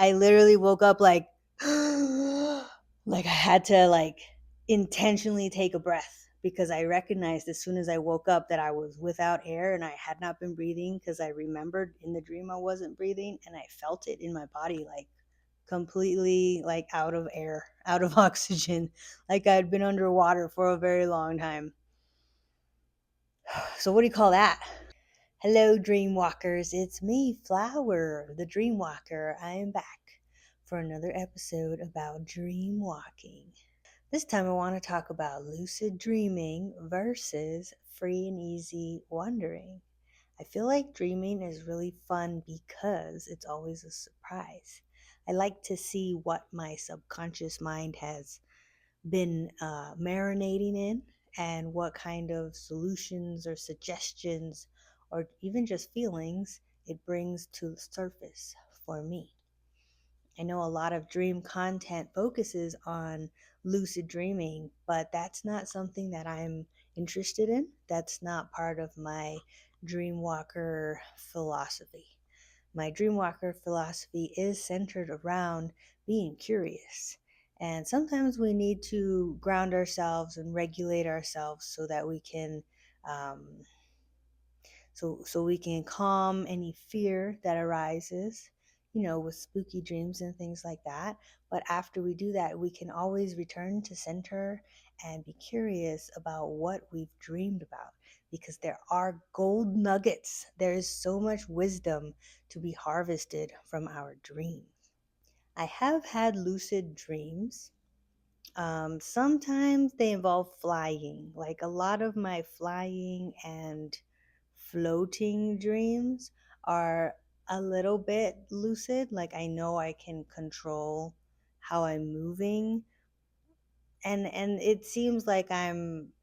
I literally woke up like I had to intentionally take a breath because I recognized as soon as I woke up that I was without air and I had not been breathing, because I remembered in the dream I wasn't breathing, and I felt it in my body, like completely like out of air, out of oxygen, like I'd been underwater for a very long time. So what do you call that? Hello, Dreamwalkers. It's me, Flower, the Dreamwalker. I am back for another episode about dreamwalking. This time I want to talk about lucid dreaming versus free and easy wandering. I feel like dreaming is really fun because it's always a surprise. I like to see what my subconscious mind has been marinating in, and what kind of solutions or suggestions or even just feelings it brings to the surface for me. I know a lot of dream content focuses on lucid dreaming, but that's not something that I'm interested in. That's not part of my Dreamwalker philosophy. My Dreamwalker philosophy is centered around being curious. And sometimes we need to ground ourselves and regulate ourselves so that we can um, so we can calm any fear that arises, with spooky dreams and things like that. But after we do that, we can always return to center and be curious about what we've dreamed about, because there are gold nuggets. There is so much wisdom to be harvested from our dreams. I have had lucid dreams. Sometimes they involve flying. Like, a lot of my flying and floating dreams are a little bit lucid. Like, I know I can control how I'm moving, and it seems like I'm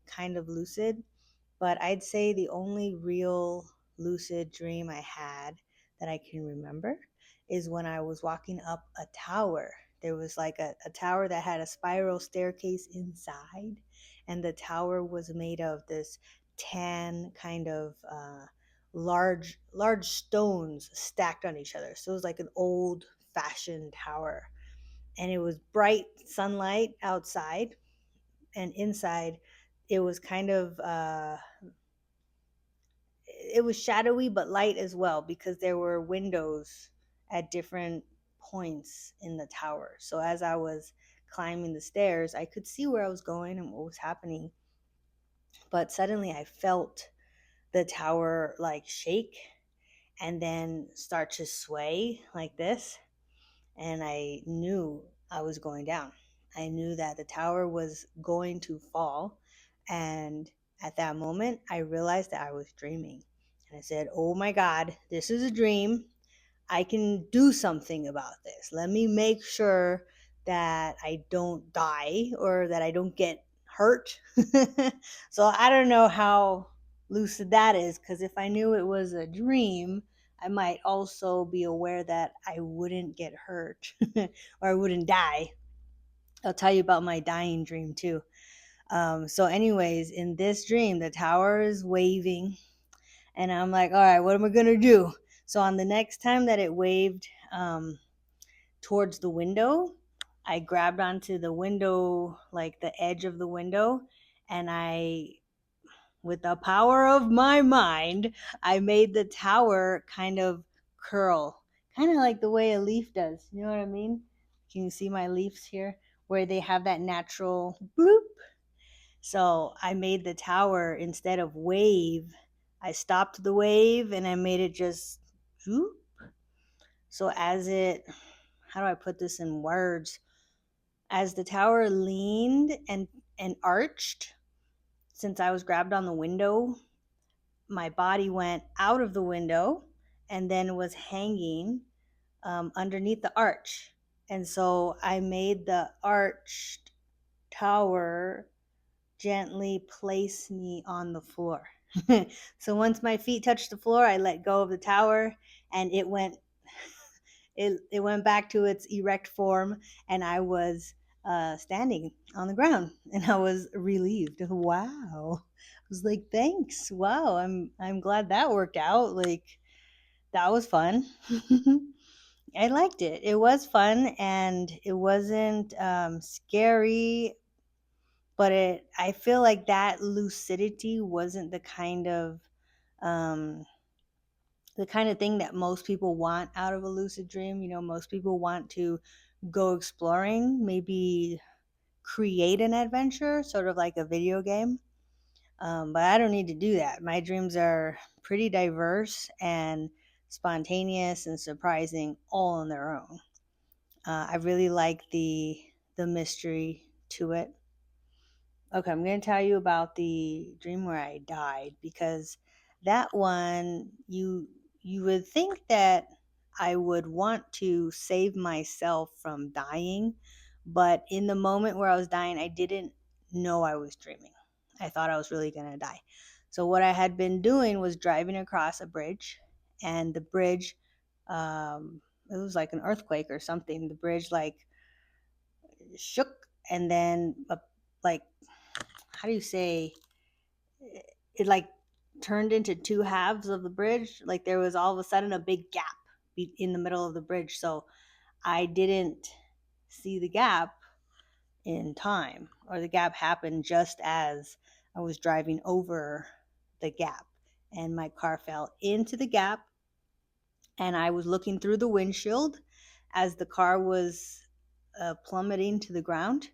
kind of lucid. But I'd say the only real lucid dream I had that I can remember is when I was walking up a tower. There was like a tower that had a spiral staircase inside, and the tower was made of this tan kind of large stones stacked on each other. So it was like an old fashioned tower, and it was bright sunlight outside, and inside it was kind of it was shadowy but light as well, because there were windows at different points in the tower. So as I was climbing the stairs, I could see where I was going and what was happening. But suddenly I felt the tower like shake and then start to sway like this. And I knew I was going down. I knew that the tower was going to fall. And at that moment, I realized that I was dreaming. And I said, "Oh my God, this is a dream. I can do something about this. Let me make sure that I don't die or that I don't get hurt." So I don't know how lucid that is, because if I knew it was a dream, I might also be aware that I wouldn't get hurt or I wouldn't die. I'll tell you about my dying dream too. So, anyways, in this dream, the tower is waving, and I'm like, all right, what am I gonna do? So on the next time that it waved towards the window, I grabbed onto the window, like the edge of the window, and with the power of my mind, I made the tower kind of curl, kind of like the way a leaf does. You know what I mean? Can you see my leaves here, where they have that natural bloop? So I made the tower, instead of wave, I stopped the wave and I made it just whoop. So how do I put this in words? As the tower leaned and arched, since I was grabbed on the window, my body went out of the window and then was hanging underneath the arch. And so I made the arched tower gently place me on the floor. So once my feet touched the floor, I let go of the tower, and it went back to its erect form, and I was standing on the ground, and I was relieved. Wow. I was like, thanks. Wow, I'm glad that worked out. Like, that was fun. I liked it. It was fun and it wasn't scary, but I feel like that lucidity wasn't um, the kind of thing that most people want out of a lucid dream. You know, most people want to go exploring, maybe create an adventure, sort of like a video game. But I don't need to do that. My dreams are pretty diverse and spontaneous and surprising all on their own. I really like the mystery to it. Okay, I'm going to tell you about the dream where I died, because that one, you would think that I would want to save myself from dying, but in the moment where I was dying, I didn't know I was dreaming. I thought I was really going to die. So what I had been doing was driving across a bridge, and the bridge, it was like an earthquake or something. The bridge like shook, and then like, how do you say, it like turned into two halves of the bridge. Like there was all of a sudden a big gap in the middle of the bridge. So I didn't see the gap in time, or the gap happened just as I was driving over the gap, and my car fell into the gap, and I was looking through the windshield as the car was plummeting to the ground.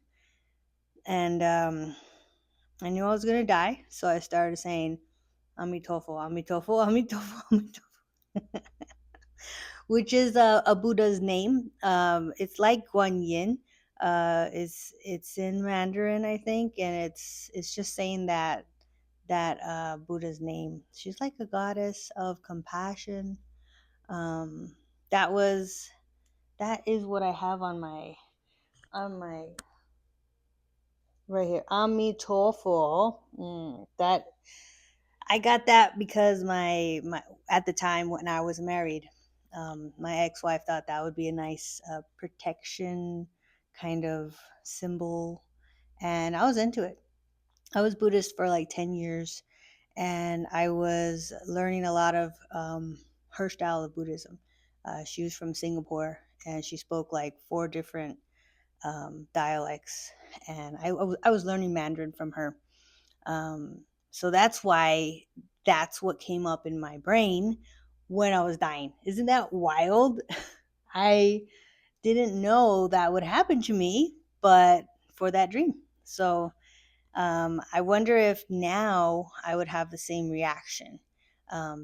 And I knew I was going to die. So I started saying, Amitofo, Amitofo, Amitofo, Amitofo, which is a Buddha's name. It's like Guan Yin. It's in Mandarin, I think, and it's just saying that Buddha's name. She's like a goddess of compassion. Um, that was that is what I have on my right here. Amitofo. That I got that because my at the time when I was married, my ex-wife thought that would be a nice protection kind of symbol, and I was into it. I was Buddhist for like 10 years, and I was learning a lot of her style of Buddhism. She was from Singapore, and she spoke like four different dialects, and I was learning Mandarin from her. So that's why that's what came up in my brain when I was dying. Isn't that wild? I didn't know that would happen to me, but for that dream. So I wonder if now I would have the same reaction,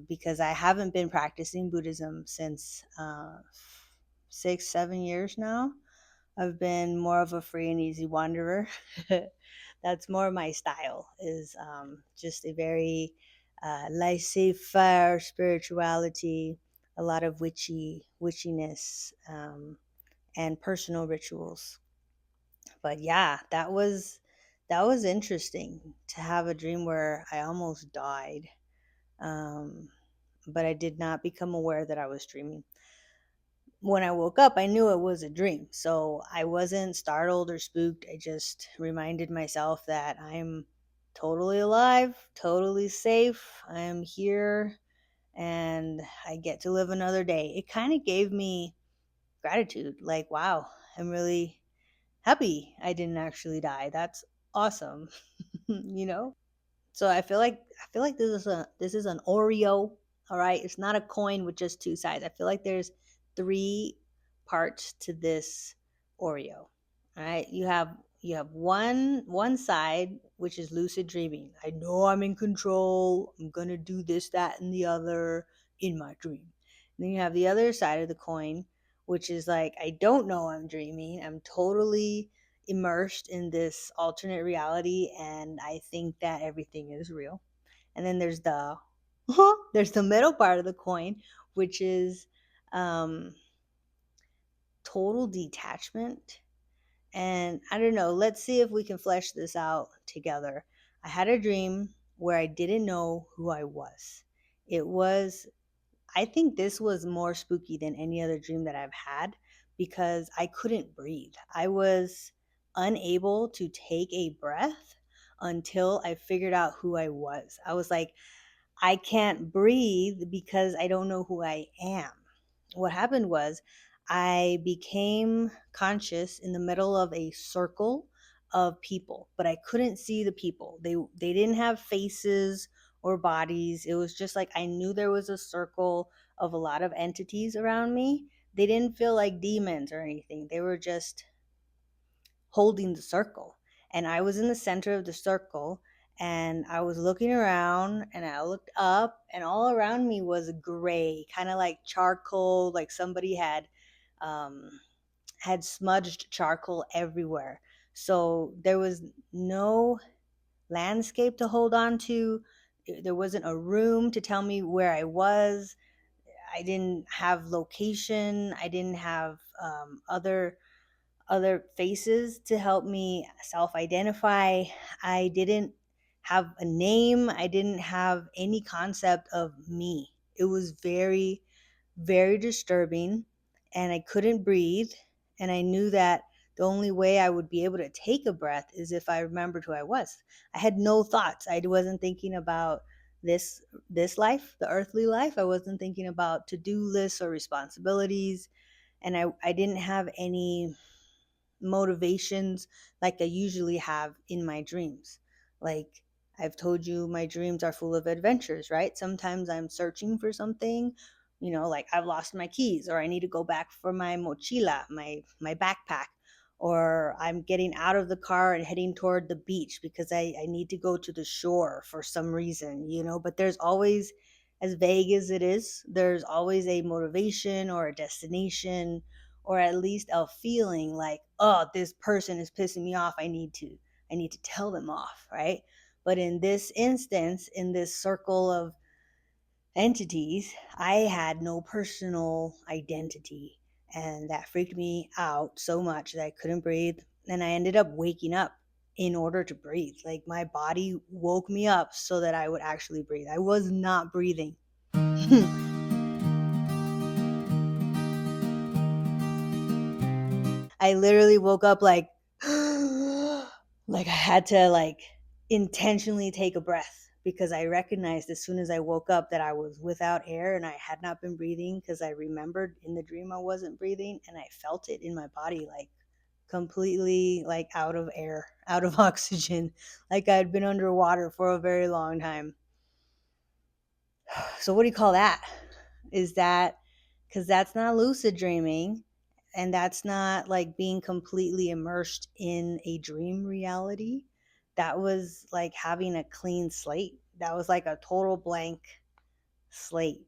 because I haven't been practicing Buddhism since 6, 7 years now. I've been more of a free and easy wanderer. That's more my style. Is just a very laissez-faire spirituality, a lot of witchiness, and personal rituals. But yeah, that was interesting to have a dream where I almost died, um, but I did not become aware that I was dreaming. When I woke up, I knew it was a dream. So I wasn't startled or spooked. I just reminded myself that I'm totally alive, totally safe. I am here, and I get to live another day. It kind of gave me gratitude. Like, wow, I'm really happy I didn't actually die. That's awesome. you know? So I feel like this is an Oreo. All right, it's not a coin with just two sides. I feel like there's three parts to this Oreo. All right, you have one side, which is lucid dreaming. I know I'm in control. I'm gonna do this, that, and the other in my dream. And then you have the other side of the coin, which is like, I don't know I'm dreaming. I'm totally immersed in this alternate reality, and I think that everything is real. And then there's the there's the middle part of the coin, which is um, total detachment. And I don't know, let's see if we can flesh this out together. I had a dream where I didn't know who I was. It was I think this was more spooky than any other dream that I've had, because I couldn't breathe. I was unable to take a breath until I figured out who I was. I was like, I can't breathe because I don't know who I am. What happened was I became conscious in the middle of a circle of people, but I couldn't see the people. They didn't have faces or bodies. It was just like I knew there was a circle of a lot of entities around me. They didn't feel like demons or anything. They were just holding the circle. And I was in the center of the circle, and I was looking around, and I looked up, and all around me was gray, kind of like charcoal, like somebody um had smudged charcoal everywhere. So there was no landscape to hold on to. There wasn't a room to tell me where I was. I didn't have location. I didn't have other faces to help me self identify. I didn't have a name. I didn't have any concept of me. It was very, very disturbing, and I couldn't breathe. And I knew that the only way I would be able to take a breath is if I remembered who I was. I had no thoughts. I wasn't thinking about this life, the earthly life. I wasn't thinking about to-do lists or responsibilities, and I didn't have any motivations like I usually have in my dreams. Like I've told you, my dreams are full of adventures, right? Sometimes I'm searching for something, like I've lost my keys, or I need to go back for my mochila, my backpack, or I'm getting out of the car and heading toward the beach because I need to go to the shore for some reason, but there's always, as vague as it is, there's always a motivation or a destination, or at least a feeling like, oh, this person is pissing me off, I need to tell them off, right? But in this instance, in this circle of entities, I had no personal identity, and that freaked me out so much that I couldn't breathe, and I ended up waking up in order to breathe. Like my body woke me up so that I would actually breathe. I was not breathing. I literally woke up like like I had to like intentionally take a breath, because I recognized as soon as I woke up that I was without air and I had not been breathing, because I remembered in the dream I wasn't breathing, and I felt it in my body, like completely like out of air, out of oxygen, like I'd been underwater for a very long time. So what do you call that? Is that, because that's not lucid dreaming, and that's not like being completely immersed in a dream reality. That was like having a clean slate. That was like a total blank slate.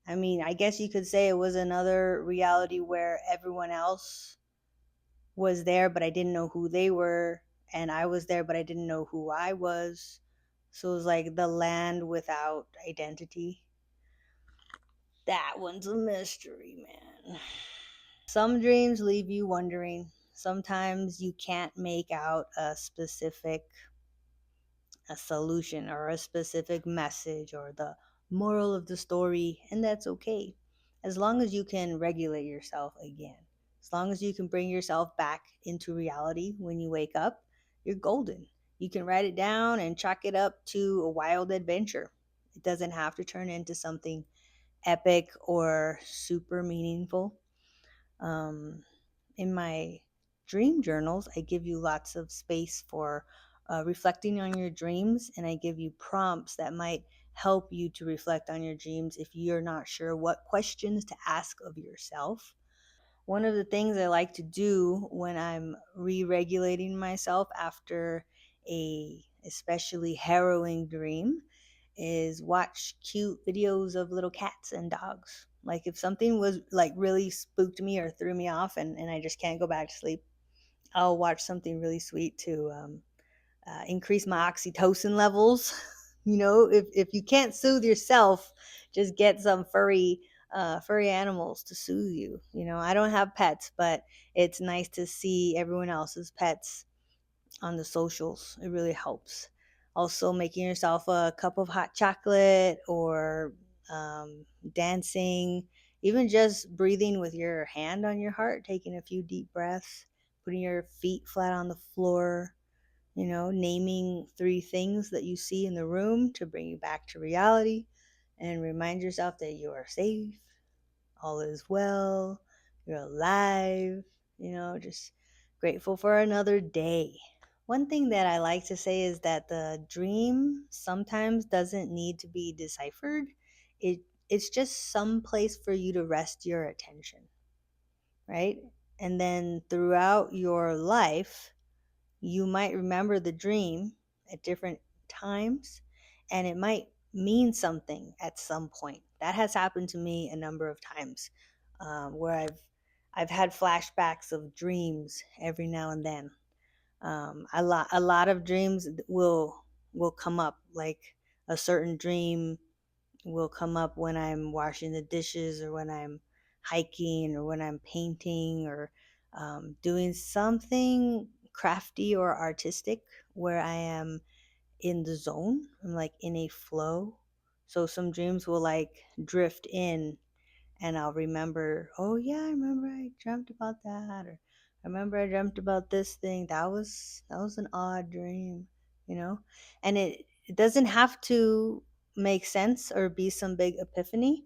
I mean, I guess you could say it was another reality where everyone else was there, but I didn't know who they were, and I was there, but I didn't know who I was. So it was like the land without identity. That one's a mystery, man. Some dreams leave you wondering. Sometimes you can't make out a solution or a specific message or the moral of the story, and that's okay. As long as you can regulate yourself again. As long as you can bring yourself back into reality when you wake up, you're golden. You can write it down and chalk it up to a wild adventure. It doesn't have to turn into something epic or super meaningful. Um, in my dream journals, I give you lots of space for reflecting on your dreams, and I give you prompts that might help you to reflect on your dreams if you're not sure what questions to ask of yourself. One of the things I like to do when I'm re-regulating myself after a especially harrowing dream is watch cute videos of little cats and dogs. Like if something was like really spooked me or threw me off, and I just can't go back to sleep, I'll watch something really sweet to increase my oxytocin levels. If you can't soothe yourself, just get some furry animals to soothe you. I don't have pets, but it's nice to see everyone else's pets on the socials. It really helps. Also, making yourself a cup of hot chocolate, or dancing, even just breathing with your hand on your heart, taking a few deep breaths, putting your feet flat on the floor, naming three things that you see in the room to bring you back to reality and remind yourself that you are safe, all is well, you're alive, just grateful for another day. One thing that I like to say is that the dream sometimes doesn't need to be deciphered. It's just some place for you to rest your attention, right? And then throughout your life, you might remember the dream at different times, and it might mean something at some point. That has happened to me a number of times, where I've had flashbacks of dreams every now and then. A lot of dreams will come up, like a certain dream will come up when I'm washing the dishes, or when I'm hiking, or when I'm painting, or doing something crafty or artistic, where I am in the zone. I'm like in a flow. So some dreams will like drift in, and I'll remember, oh yeah, I remember I dreamt about that, or I remember I dreamt about this thing. That was an odd dream, you know? And it doesn't have to make sense or be some big epiphany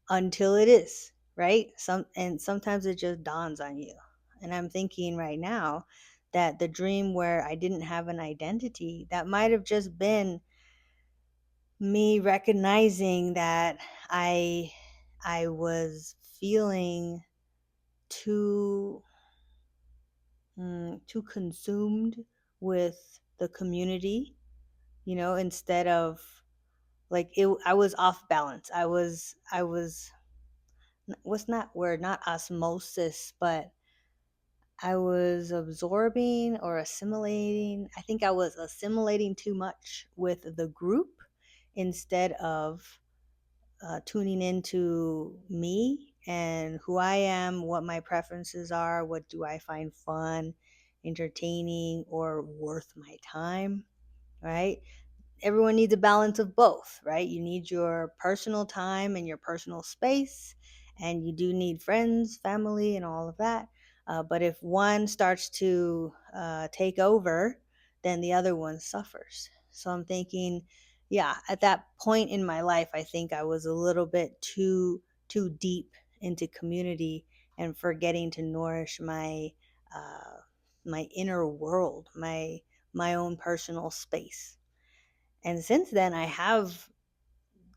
until it is, right? Sometimes it just dawns on you. And I'm thinking right now that the dream where I didn't have an identity, that might have just been me recognizing that I I was feeling too too consumed with the community, instead of like it. I was off balance. I was what's not word, not osmosis, but I was absorbing or assimilating. I think I was assimilating too much with the group instead of tuning into me and who I am, what my preferences are, what do I find fun, entertaining, or worth my time, right? Everyone needs a balance of both, right? You need your personal time and your personal space, and you do need friends, family, and all of that. But if one starts to take over, then the other one suffers. So I'm thinking, yeah, at that point in my life, I think I was a little bit too deep into community and forgetting to nourish uh, my inner world, my own personal space. And since then, I have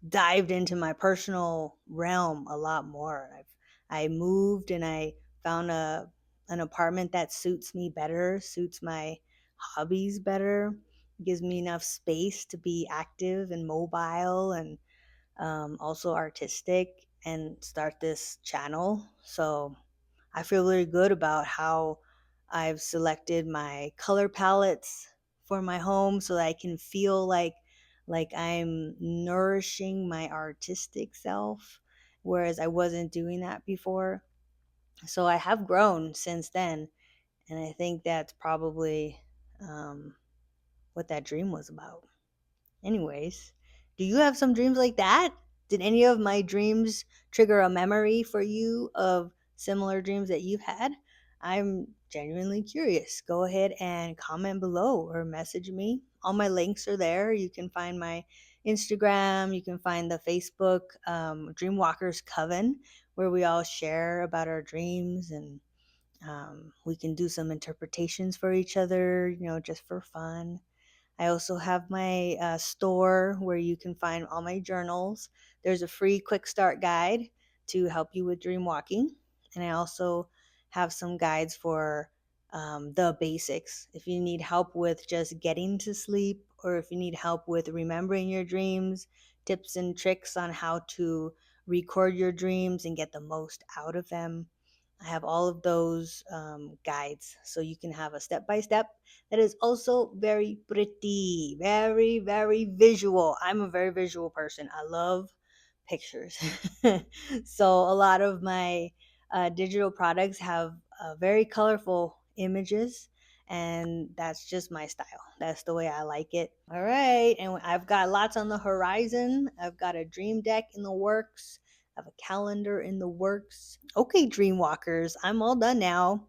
dived into my personal realm a lot more. I moved, and I found an apartment that suits me better, suits my hobbies better, gives me enough space to be active and mobile, and also artistic, and start this channel. So I feel really good about how I've selected my color palettes for my home, so that I can feel like I'm nourishing my artistic self, whereas I wasn't doing that before. So I have grown since then, and I think that's probably um, what that dream was about. Anyways, do you have some dreams like that? Did any of my dreams trigger a memory for you of similar dreams that you've had? I'm genuinely curious. Go ahead and comment below or message me. All my links are there. You can find my Instagram, you can find the Facebook Dreamwalkers Coven, where we all share about our dreams, and we can do some interpretations for each other, just for fun. I also have my store where you can find all my journals. There's a free quick start guide to help you with dream walking. And I also have some guides for the basics. If you need help with just getting to sleep, or if you need help with remembering your dreams, tips and tricks on how to record your dreams and get the most out of them. I have all of those guides, so you can have a step by step that is also very pretty, very, very visual. I'm a very visual person. I love pictures. So a lot of my digital products have very colorful images, and that's just my style. That's the way I like it. All right, and I've got lots on the horizon. I've got a dream deck in the works. I have a calendar in the works. Okay, dreamwalkers, I'm all done now.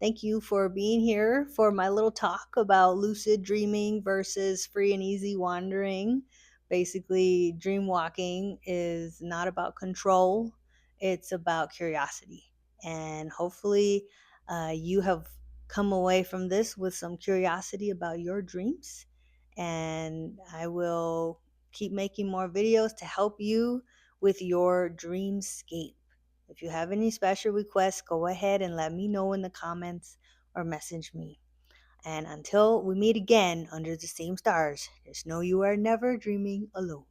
Thank you for being here for my little talk about lucid dreaming versus free and easy wandering. Basically, dream walking is not about control, it's about curiosity. And hopefully, you have come away from this with some curiosity about your dreams. And I will keep making more videos to help you with your dreamscape. If you have any special requests, go ahead and let me know in the comments or message me. And until we meet again under the same stars, just know you are never dreaming alone.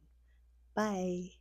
Bye.